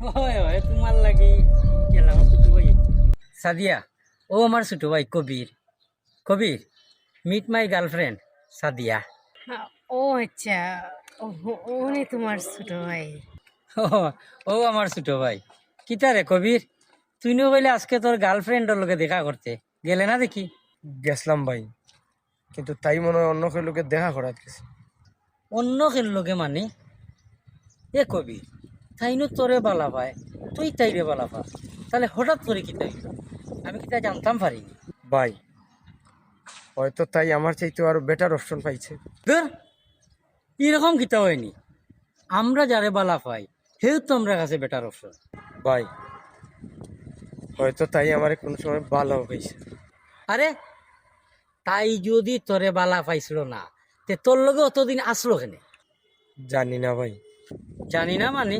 হয় হয় তোমার লাগি গেলাম ছোট ভাই সাদিয়া। ও আমার ছোট ভাই কবির। কবির, মিট মাই গার্লফ্রেন্ড সাদিয়া। ও আচ্ছা। উনি তোমার ছোট ভাই? ও ও আমার ছোট ভাই। কিতা রে কবির, তুই নো বলে আজকে তোর গার্লফ্রেন্ডের লগে দেখা করতে গেলে না দেখি? গেছিলাম ভাই, কিন্তু তাই মনে হয় অন্য কেউ লোকের দেখা করার গেছে। অন্য কেন লগে মানে? এ কবির, তাইনো তোরে বালা পায়, তুই তাইরে বালা পা, তাহলে হঠাৎ করে কি তাই? আমি কিতা জানতাম পারিনি। ভাই, হয়তো তাই আমার চাইতে আরো বেটার অপশন পাইছে। ধুর, এরকম কিতা হয়নি। আমরা যারে বালা পাই হেউ তো আমরা কাছে বেটার অপশন। ভাই, হয়তো তাই আমার কোনো সময় ভালো হয়েছে। আরে, তাই যদি তোরে বালা পাইছিল না, তে তোর লগে অতদিন আসলো কেনে? জানি না ভাই। জানি না মানে?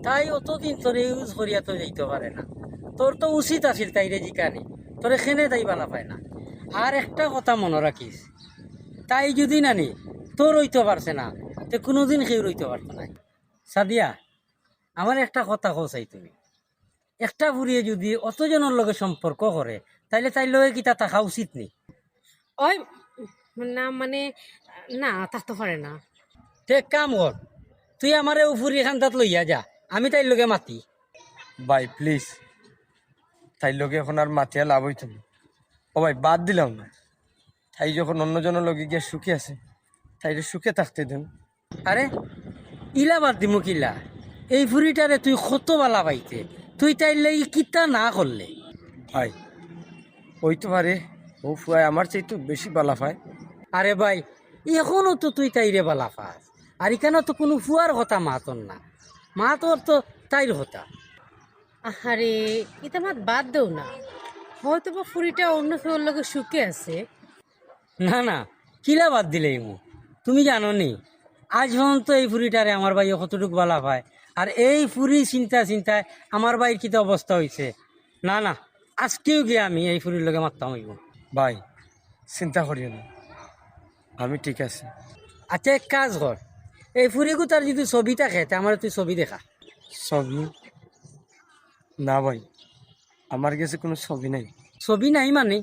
তাই অতদিন তোরে ইউজ করিয়া তো যাইতে পারে না। তোর তো উচিত আছিল তাইরে জিকানি, তোরে খেনে তাই বালা পায় না। আর একটা কথা মনে রাখিস, তাই যদি নানি তোর রইতে পারছে না, তে কোনোদিন কেউ রইতে পারতো না। সাদিয়া, আমার একটা কথা কসাই, তুমি একটা বুড়িয়ে যদি অতজনের লগে সম্পর্ক করে, তাইলে তাই লগে কি তা থাকা উচিত নেই? ওই না মানে, না তা তো পারে না। তে এক কাম কর, তুই আমারে উফুরি এখান তাত লইয়া যা, আমি তাই লগে মাতি। ভাই প্লিজ, তাই লোকে এখন আর মাতিয়া লাভ হইতো না। ও ভাই, বাদ দিলাম না, তাই যখন অন্যজনের লোকে গিয়ে সুখে আছে, তাই সুখে থাকতে দেন। আরে, ইলা বাদ দিমু কিলা? এই ফুরিটারে তুই কত বালা পাইতে, তুই তাই লাগি কিতা না করলে? ভাই, ওই তো পারে, ও ফুয়ায় আমার চাইতে বেশি বালা পায়। আরে ভাই, এখনো তো তুই তাইরে বালা পাস, আর এখানে তো কোনো ফুয়ার কথা মাতন না, মা তোর তো তাইর কথা। আরে, এটা মাত বাদ দেও না। হয়তো বা ফুরিটা অন্য কেউ লোকের সুখে আছে। না না, কিলা বাদ দিলে ইমু? তুমি জানো নি, আজ পর্যন্ত এই ফুরিটারে আমার ভাই কতটুক বালা পায়, আর এই ফুরি চিন্তা চিন্তায় আমার ভাইয়ের কিতা অবস্থা হয়েছে। না না, আজকেও গিয়ে আমি এই ফুরির লগে মারতাম হইব। ভাই, চিন্তা করিও না, আমি ঠিক আছে। আচ্ছা, এক কাজ কর, এই ফুরিগু তার যদি ছবি থাকে তা আমার তুই ছবি দেখা। ছবি? না ভাই, আমার কাছে কোনো ছবি নাই। ছবি নাই মানে?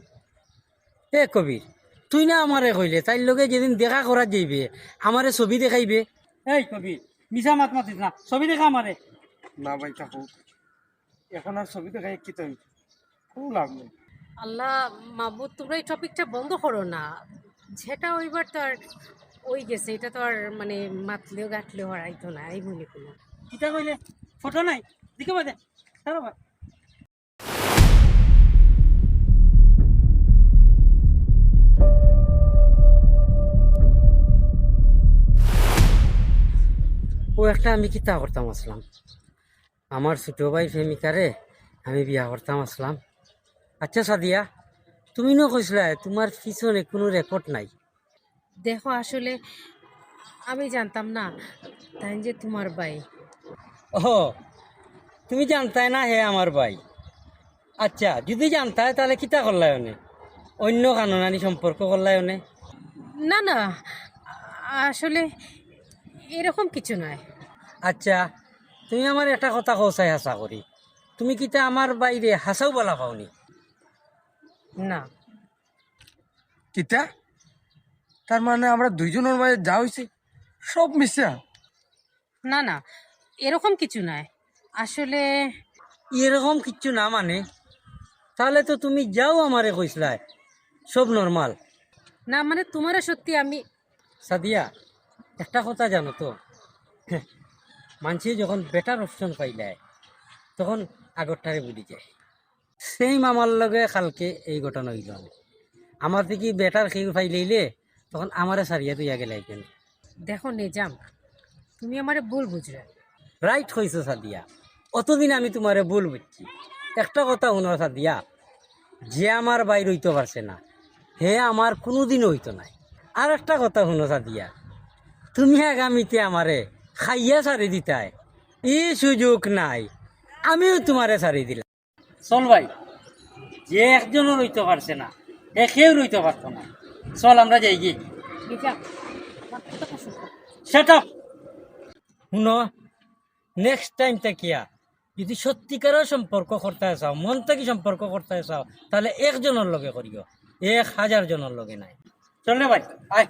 এ কবির, তুই না আমারে কইলে তাইর লগে যেদিন দেখা করা যাইবে আমারে ছবি দেখাইবে। এই কবির, মিছা মাত মাতিস না, ছবি দেখা আমারে। না ভাই, থাকো, এখন আর ছবি দেখাই কি তুমি, কোনো লাভ নেই। আল্লাহ মাহবুব, তোমরা এই টপিকটা বন্ধ করো না। যেটা ওইবার তো আর ওই গেছে, এটা তো আর মানে মাতলেও গাঁটলেও হারাইতো না, এই বলে কোনো। কিতা কইলে? ফটো নাই দিকে বাদে তারো ভাই। ও একটা আমি কিতা করতাম আসলাম, আমার ছোট ভাই প্রেমিকারে আমি বিয়া করতাম আসলাম। আচ্ছা সাদিয়া, তুমি না কইসলা তোমার পিছনে কোনো রেকর্ড নাই? দেখো আসলে আমি জানতাম না তাই যে তোমার ভাই। ও, তুমি জানতাই না হে আমার ভাই? আচ্ছা, যদি জানতাই তাহলে কিতা করলাই অনে? অন্য কানুনানি সম্পর্ক করলাই অনে? না না, আসলে এরকম কিছু নয়। আচ্ছা, তুমি আমার একটা কথা কৌসাই হাসা করি, তুমি কিতা আমার বাইরে হাসাও বলা পাওনি? না কিতা? তার মানে আমরা দুইজনের মাঝে যা হয়েছে সব মিশা? না না, এরকম কিছু নয় আসলে। এরকম কিচ্ছু না মানে? তাহলে তো তুমি যাও আমারে কইসলাই সব নর্মাল। না মানে তোমারও সত্যি আমি। সাদিয়া, একটা কথা জানো তো, মানুষে যখন বেটার অপশন পাইলায় তখন আগরটারে বুঝি যায়। সেই মামার লগে কালকে এই ঘটনা হইল, আমার থেকে বেটার খেয়ে পাইলে তখন আমারে সারিয়া তুইয়া গেলাই কেন? দেখো নিজাম, তুমি আমারে ভুল বুঝলে। রাইট হয়েছে সাদিয়া, অতদিন আমি তোমারে ভুল বুঝছি। একটা কথা শুনো সাদিয়া, যে আমার বাইর হইতে পারছে না হে আমার কোনোদিনও হইতো নাই। আর একটা কথা শুনো সাদিয়া, তুমি আগামীতে আমারে খাইয়া সারি দিতাই, এই সুযোগ নাই, আমিও তোমারে সারি দিলাম। চল ভাই, যে একজনও রইতে পারছে না এ কেউ রইতে পারতো না। চল আমরা যাই গিয়ে। নিজাম, আমার কথাটা শোনো। Set up. শুনো, নেক্সট টাইম দেখিয়া যদি সত্যিকারের সম্পর্ক করতে চাও, মন থেকে সম্পর্ক করতে চাও, তাহলে একজনের লগে করিও, 1000 জনের লগে নাই। চল রে ভাই আয়।